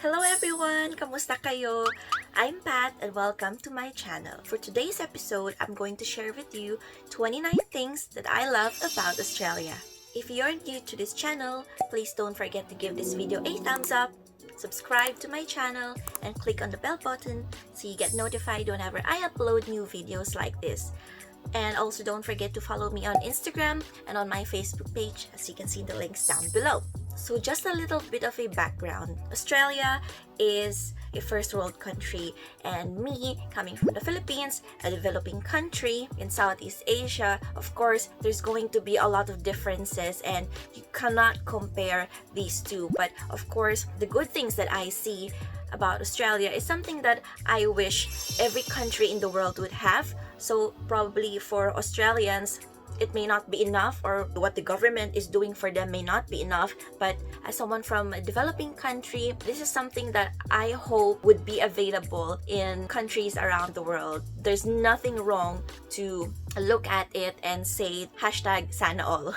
Hello everyone! Kamusta kayo? I'm Pat and welcome to my channel. For today's episode, I'm going to share with you 29 things that I love about Australia. If you're new to this channel, please don't forget to give this video a thumbs up, subscribe to my channel, and click on the bell button so you get notified whenever I upload new videos like this. And also don't forget to follow me on Instagram and on my Facebook page, as you can see the links down below. So just a little bit of a background. Australia is a first world country, and me coming from the Philippines, a developing country in Southeast Asia, of course there's going to be a lot of differences and you cannot compare these two. But of course the good things that I see about Australia is something that I wish every country in the world would have. So probably for Australians, it may not be enough, or what the government is doing for them may not be enough, but as someone from a developing country, this is something that I hope would be available in countries around the world. There's nothing wrong to look at it and say hashtag sana all.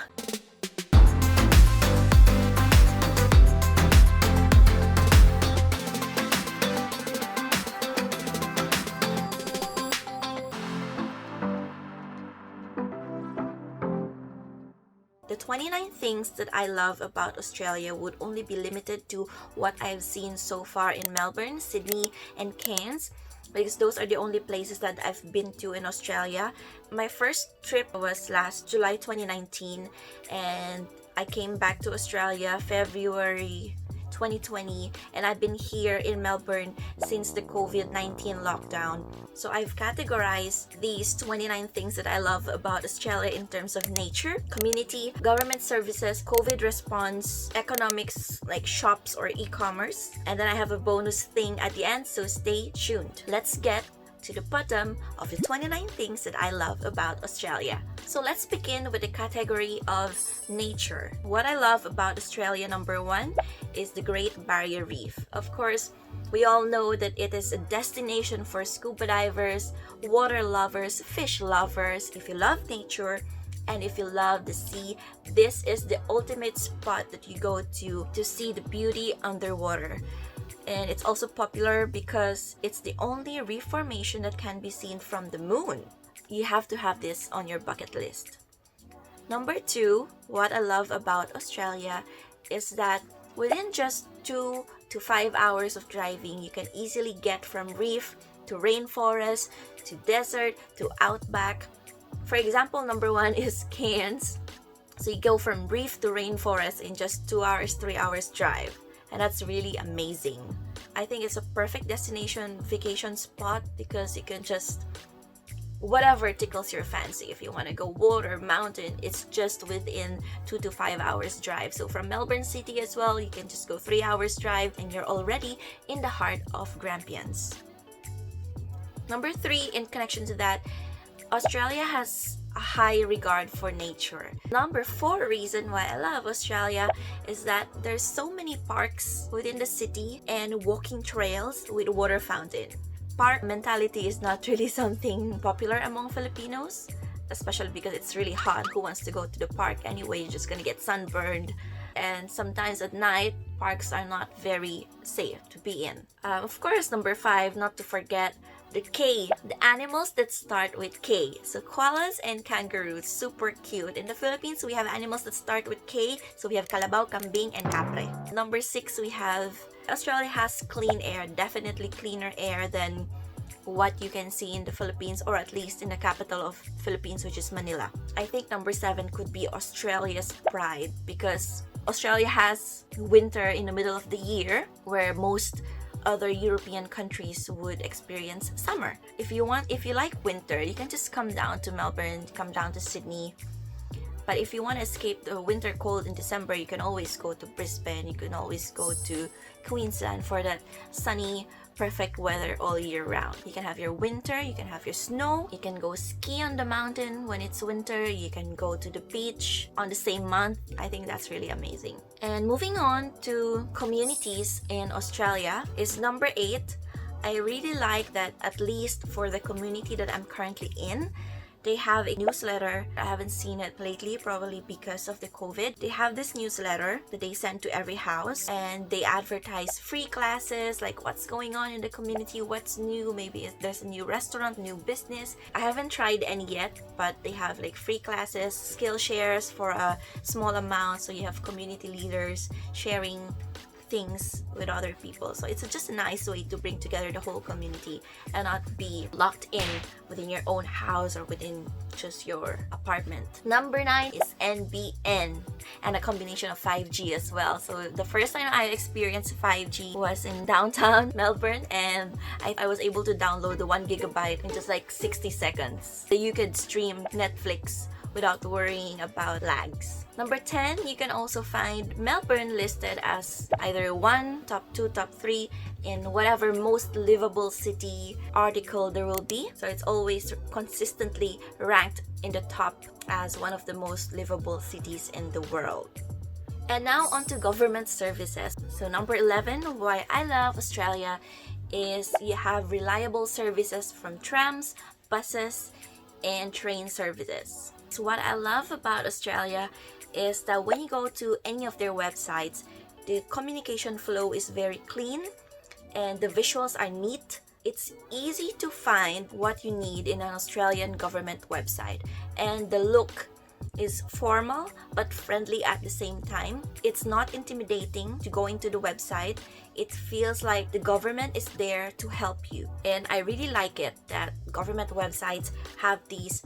The 29 things that I love about Australia would only be limited to what I've seen so far in Melbourne, Sydney, and Cairns, because those are the only places that I've been to in Australia. My first trip was last July 2019, and I came back to Australia February 2020, and I've been here in Melbourne since the COVID-19 lockdown. So I've categorized these 29 things that I love about Australia in terms of nature, community, government services, COVID response, economics like shops or e-commerce, and then I have a bonus thing at the end, so stay tuned. Let's get to the bottom of the 29 things that I love about Australia. So let's begin with the category of nature. What I love about Australia, number one, is the Great Barrier Reef. Of course, we all know that it is a destination for scuba divers, water lovers, fish lovers. If you love nature and if you love the sea, this is the ultimate spot that you go to see the beauty underwater. And it's also popular because it's the only reef formation that can be seen from the moon. You have to have this on your bucket list. Number two, what I love about Australia is that within just 2 to 5 hours of driving, you can easily get from reef to rainforest to desert to outback. For example, number one is Cairns. So you go from reef to rainforest in just 2 hours, 3 hours drive. And that's really amazing. I think it's a perfect destination vacation spot because you can just whatever tickles your fancy. If you want to go water, mountain, it's just within 2 to 5 hours drive. So from Melbourne City as well, you can just go 3 hours drive and you're already in the heart of Grampians. Number three, in connection to that, Australia has a high regard for nature. Number four reason why I love Australia is that there's so many parks within the city and walking trails with water fountain. Park mentality is not really something popular among Filipinos, especially because it's really hot. Who wants to go to the park anyway? You're just gonna get sunburned. And sometimes at night, parks are not very safe to be in. Of course, number five, not to forget, the K, the animals that start with K. So koalas and kangaroos, super cute. In the Philippines, we have animals that start with K. So we have kalabaw, kambing, and kapre. Number six, we have Australia has clean air, definitely cleaner air than what you can see in the Philippines, or at least in the capital of Philippines, which is Manila. I think number seven could be Australia's pride, because Australia has winter in the middle of the year where most other European countries would experience summer. If you like winter, you can just come down to Melbourne, come down to Sydney. But if you want to escape the winter cold in December, you can always go to Brisbane, you can always go to Queensland for that sunny, perfect weather all year round. You can have your winter, you can have your snow, you can go ski on the mountain when it's winter, you can go to the beach on the same month. I think that's really amazing. And moving on to communities in Australia is number 8. I really like that, at least for the community that I'm currently in, They have a newsletter. I haven't seen it lately, probably because of the COVID. They have this newsletter that they send to every house, and they advertise free classes, like what's going on in the community, what's new, maybe if there's a new restaurant, new business. I haven't tried any yet, but they have like free classes, skill shares for a small amount, so you have community leaders sharing things with other people. So it's just a nice way to bring together the whole community and not be locked in within your own house or within just your apartment. Number 9 is NBN, and a combination of 5G as well. So the first time I experienced 5G was in downtown Melbourne, and I was able to download the 1 gigabyte in just like 60 seconds. So you could stream Netflix without worrying about lags. Number 10, you can also find Melbourne listed as either 1, top 2, top 3 in whatever most livable city article there will be. So it's always consistently ranked in the top as one of the most livable cities in the world. And now on to government services. So number 11, why I love Australia is you have reliable services from trams, buses, and train services. So what I love about Australia is that when you go to any of their websites, the communication flow is very clean and the visuals are neat. It's easy to find what you need in an Australian government website, and the look is formal but friendly at the same time. It's not intimidating to go into the website. It feels like the government is there to help you, and I really like it that government websites have these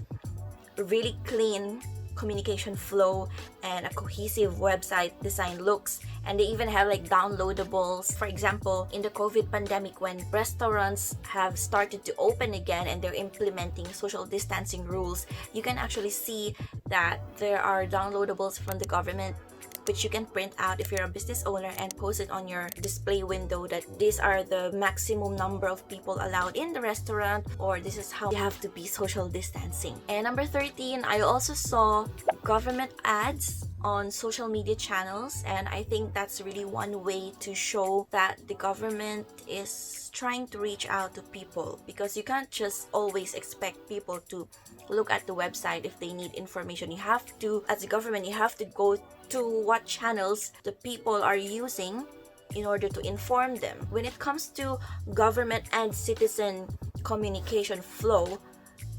really clean communication flow and a cohesive website design looks, and they even have like downloadables. For example, in the COVID pandemic, when restaurants have started to open again and they're implementing social distancing rules, you can actually see that there are downloadables from the government which you can print out if you're a business owner and post it on your display window, that these are the maximum number of people allowed in the restaurant, or this is how you have to be social distancing. And number 13, I also saw government ads on social media channels, and I think that's really one way to show that the government is trying to reach out to people, because you can't just always expect people to look at the website if they need information. You have to, as a government, you have to go to what channels the people are using in order to inform them. When it comes to government and citizen communication flow,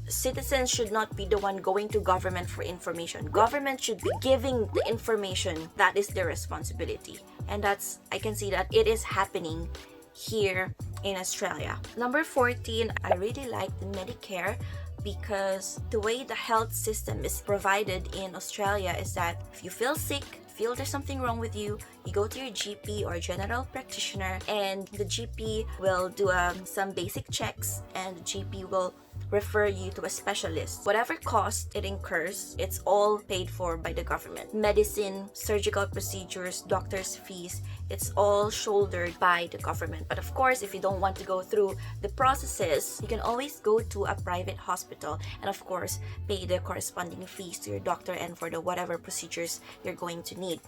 citizens should not be the one going to government for information. Government should be giving the information. That is their responsibility, and that's, I can see that it is happening here in Australia. Number 14, I really like the Medicare, because the way the health system is provided in Australia is that if you feel sick, feel there's something wrong with you, you go to your GP or general practitioner, and the GP will do some basic checks, and the GP will refer you to a specialist. Whatever cost it incurs, it's all paid for by the government. Medicine, surgical procedures, doctor's fees, it's all shouldered by the government. But of course, if you don't want to go through the processes, you can always go to a private hospital and of course pay the corresponding fees to your doctor and for the whatever procedures you're going to need.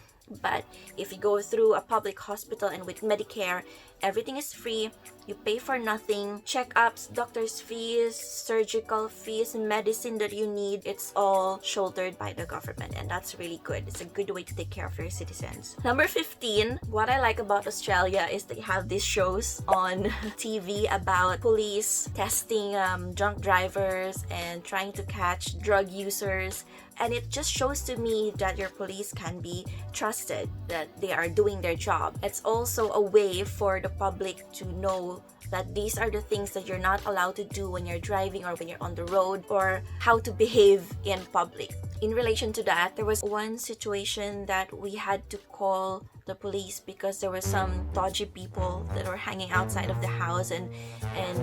But if you go through a public hospital and with Medicare, everything is free. You pay for nothing. Checkups, doctor's fees, surgical fees, medicine that you need, it's all shouldered by the government, and that's really good. It's a good way to take care of your citizens. Number 15, what I like about Australia is they have these shows on TV about police testing drunk drivers and trying to catch drug users. And it just shows to me that your police can be trusted, that they are doing their job. It's also a way for the public to know that these are the things that you're not allowed to do when you're driving or when you're on the road, or how to behave in public. In relation to that, there was one situation that we had to call the police because there were some dodgy people that were hanging outside of the house and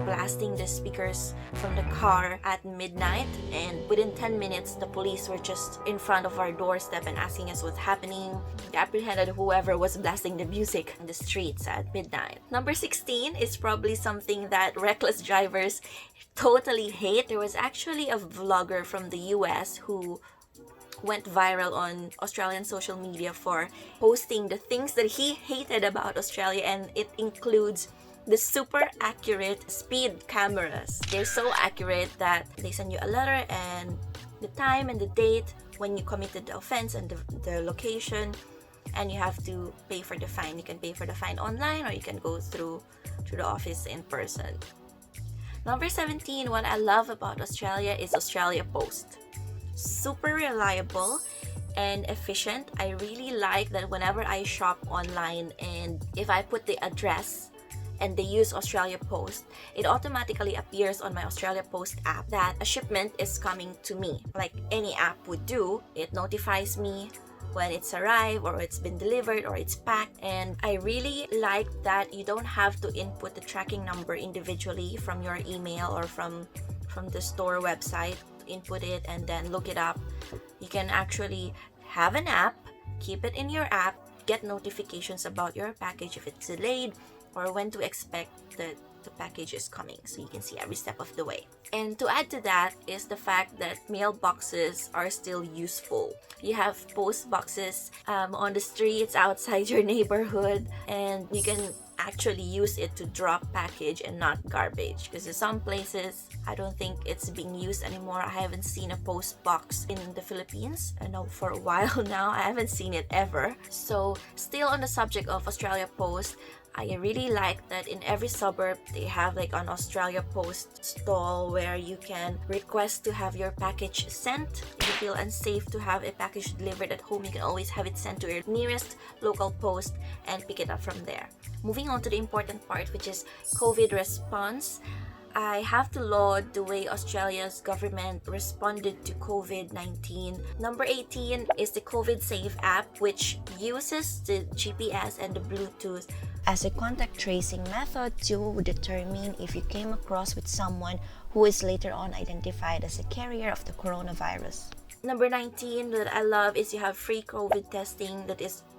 blasting the speakers from the car at midnight, and within 10 minutes the police were just in front of our doorstep and asking us what's happening. They apprehended whoever was blasting the music in the streets at midnight. Number 16 is probably something that reckless drivers totally hate. There was actually a vlogger from the US who went viral on Australian social media for posting the things that he hated about Australia, and it includes the super accurate speed cameras. They're so accurate that they send you a letter and the time and the date when you committed the offense and the location, and you have to pay for the fine. You can pay for the fine online, or you can go through to the office in person. Number 17, what I love about Australia is Australia Post. Super reliable and efficient. I really like that whenever I shop online and if I put the address and they use Australia Post, it automatically appears on my Australia Post app that a shipment is coming to me. Like any app would do, it notifies me when it's arrived or it's been delivered or it's packed. And I really like that you don't have to input the tracking number individually from your email or from the store website, input it and then look it up. You can actually have an app, keep it in your app, get notifications about your package if it's delayed or when to expect that the package is coming, so you can see every step of the way. And to add to that is the fact that mailboxes are still useful. You have post boxes on the streets outside your neighborhood, and you can actually use it to drop package and not garbage, because in some places I don't think it's being used anymore. I haven't seen a post box in the Philippines. I know for a while now I haven't seen it ever. So still on the subject of Australia Post, I really like that in every suburb they have like an Australia Post stall where you can request to have your package sent. If you feel unsafe to have a package delivered at home, you can always have it sent to your nearest local post and pick it up from there. Moving on to the important part, which is COVID response. I have to laud the way Australia's government responded to COVID-19. Number 18 is the COVID Safe app, which uses the GPS and the Bluetooth as a contact tracing method to determine if you came across with someone who is later on identified as a carrier of the coronavirus. Number 19 that I love is you have free COVID testing.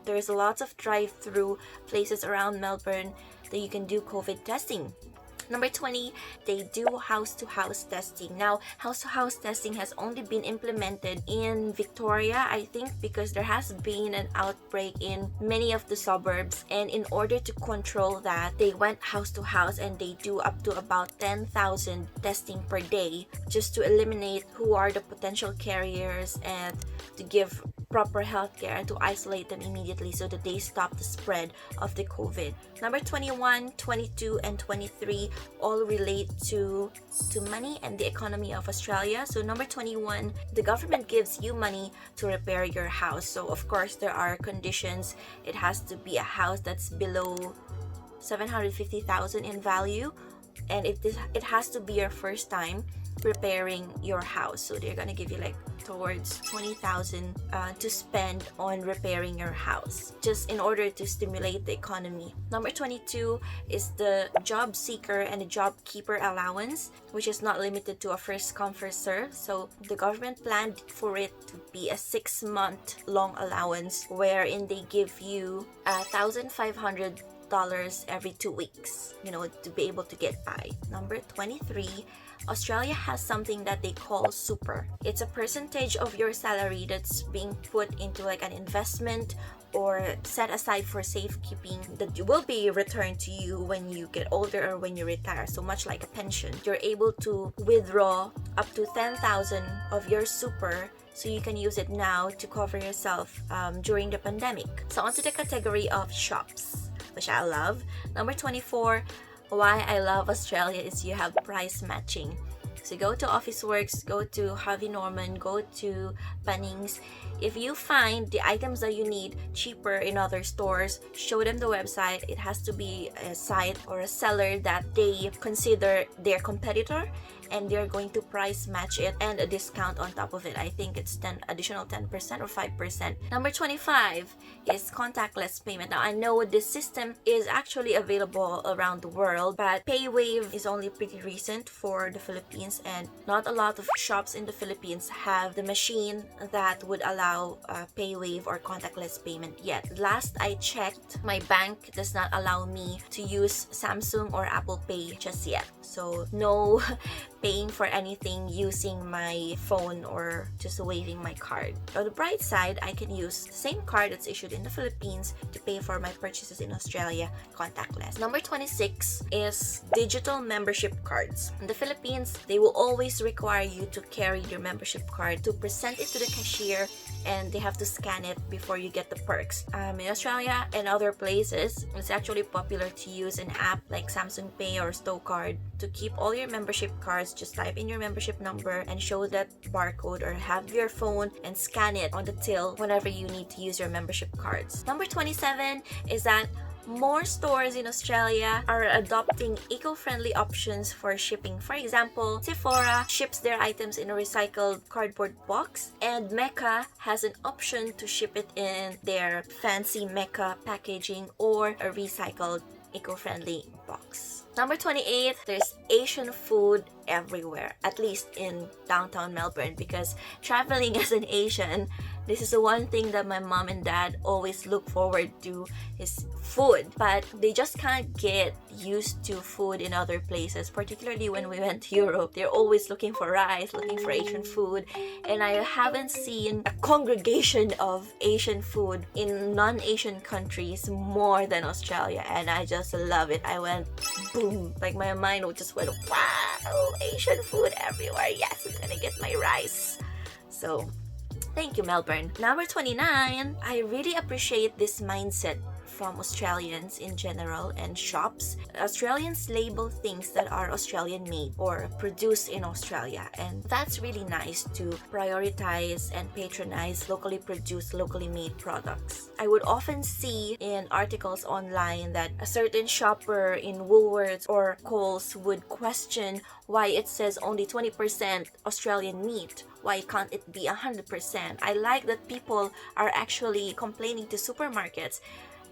There's lots of drive-through places around Melbourne that you can do COVID testing. Number 20, they do house-to-house testing. Now, house-to-house testing has only been implemented in Victoria, I think, because there has been an outbreak in many of the suburbs. And in order to control that, they went house-to-house and they do up to about 10,000 testing per day just to eliminate who are the potential carriers and to give proper healthcare and to isolate them immediately so that they stop the spread of the COVID. Number 21, 22, and 23 all relate to money and the economy of Australia. So number 21, the government gives you money to repair your house. So of course there are conditions. It has to be a house that's below 750,000 in value, and it has to be your first time repairing your house. So they're gonna give you like towards 20,000 to spend on repairing your house, just in order to stimulate the economy. Number 22 is the job seeker and the job keeper allowance, which is not limited to a first come first serve. So the government planned for it to be a 6-month long allowance wherein they give you $1,500 every 2 weeks, to be able to get by. Number 23, Australia has something that they call super. It's a percentage of your salary that's being put into like an investment or set aside for safekeeping that will be returned to you when you get older or when you retire. So much like a pension, you're able to withdraw up to 10,000 of your super, so you can use it now to cover yourself during the pandemic. So onto the category of shops, which I love. Number 24, why I love Australia is you have price matching. So go to Officeworks, go to Harvey Norman, go to Bunnings. If you find the items that you need cheaper in other stores, show them the website. It has to be a site or a seller that they consider their competitor, and they're going to price match it and a discount on top of it. I think it's additional 10% or 5%. Number 25 is contactless payment. Now I know this system is actually available around the world, but PayWave is only pretty recent for the Philippines, and not a lot of shops in the Philippines have the machine that would allow allow PayWave or contactless payment yet. Last I checked, my bank does not allow me to use Samsung or Apple Pay just yet. So no paying for anything using my phone or just waving my card. On the bright side, I can use the same card that's issued in the Philippines to pay for my purchases in Australia contactless. Number 26 is digital membership cards. In the Philippines, they will always require you to carry your membership card to present it to the cashier, and they have to scan it before you get the perks. In Australia and other places, it's actually popular to use an app like Samsung Pay or Stocard to keep all your membership cards. Just type in your membership number and show that barcode, or have your phone and scan it on the till whenever you need to use your membership cards. Number 27 is that more stores in Australia are adopting eco-friendly options for shipping. For example, Sephora ships their items in a recycled cardboard box, and Mecca has an option to ship it in their fancy Mecca packaging or a recycled eco-friendly box. Number 28, there's Asian food everywhere, at least in downtown Melbourne, because traveling as an Asian, this is the one thing that my mom and dad always look forward to, is food. But they just can't get used to food in other places, particularly when we went to Europe. They're always looking for rice, looking for Asian food, and I haven't seen a congregation of Asian food in non-Asian countries more than Australia, and I just love it. I went boom, like my mind just went wow, Asian food everywhere. Yes, I'm gonna get my rice. So thank you, Melbourne. Number 29, I really appreciate this mindset from Australians in general and shops. Australians label things that are Australian made or produced in Australia, and that's really nice to prioritize and patronize locally produced, locally made products. I would often see in articles online that a certain shopper in Woolworths or Coles would question why it says only 20% Australian meat. Why can't it be 100%? I like that people are actually complaining to supermarkets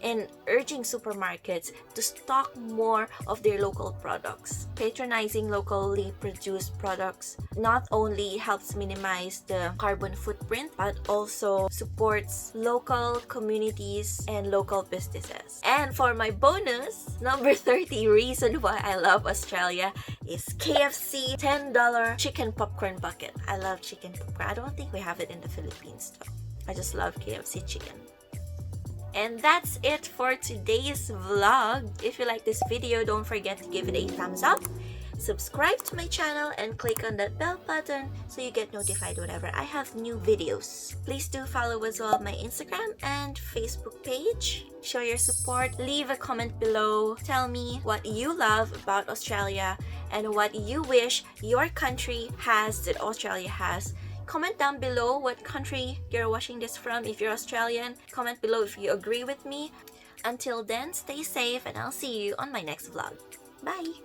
and urging supermarkets to stock more of their local products. Patronizing locally produced products not only helps minimize the carbon footprint, but also supports local communities and local businesses. And for my bonus, number 30 reason why I love Australia is KFC $10 chicken popcorn bucket. I love chicken popcorn. I don't think we have it in the Philippines though. I just love KFC chicken. And that's it for today's vlog. If you like this video, don't forget to give it a thumbs up. Subscribe to my channel and click on that bell button so you get notified whenever I have new videos. Please do follow as well my Instagram and Facebook page. Show your support. Leave a comment below. Tell me what you love about Australia and what you wish your country has that Australia has. Comment down below what country you're watching this from. If you're Australian, comment below if you agree with me. Until then, stay safe and I'll see you on my next vlog. Bye!